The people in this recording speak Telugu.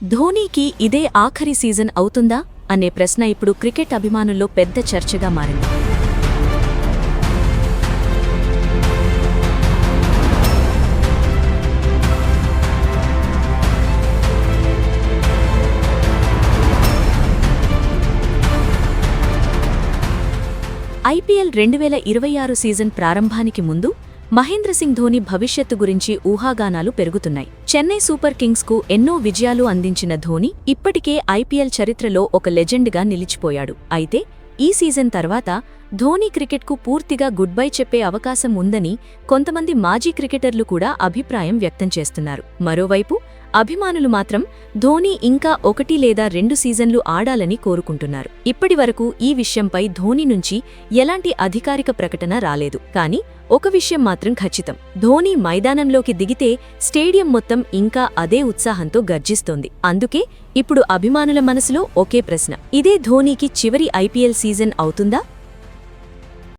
ధోనీకి ఇదే ఆఖరి సీజన్ అవుతుందా అనే ప్రశ్న ఇప్పుడు క్రికెట్ అభిమానుల్లో పెద్ద చర్చగా మారింది. ఐపీఎల్ 2026 సీజన్ ప్రారంభానికి ముందు మహేంద్ర సింగ్ ధోని భవిష్యత్తు గురించి ఊహాగానాలు పెరుగుతున్నాయి. చెన్నై సూపర్ కింగ్స్కు ఎన్నో విజయాలు అందించిన ధోని ఇప్పటికే ఐపీఎల్ చరిత్రలో ఒక లెజెండ్గా నిలిచిపోయాడు. అయితే ఈ సీజన్ తర్వాత ధోని క్రికెట్కు పూర్తిగా గుడ్ బై చెప్పే అవకాశం ఉందని కొంతమంది మాజీ క్రికెటర్లు కూడా అభిప్రాయం వ్యక్తం చేస్తున్నారు. మరోవైపు అభిమానులు మాత్రం ధోని ఇంకా 1 లేదా 2 సీజన్లు ఆడాలని కోరుకుంటున్నారు. ఇప్పటివరకు ఈ విషయంపై ధోని నుంచి ఎలాంటి అధికారిక ప్రకటన రాలేదు. కానీ ఒక విషయం మాత్రం ఖచ్చితం, ధోని మైదానంలోకి దిగితే స్టేడియం మొత్తం ఇంకా అదే ఉత్సాహంతో గర్జిస్తోంది. అందుకే ఇప్పుడు అభిమానుల మనసులో ఒకే ప్రశ్న, ఇదే ధోనీకి చివరి ఐపీఎల్ సీజన్ అవుతుందా?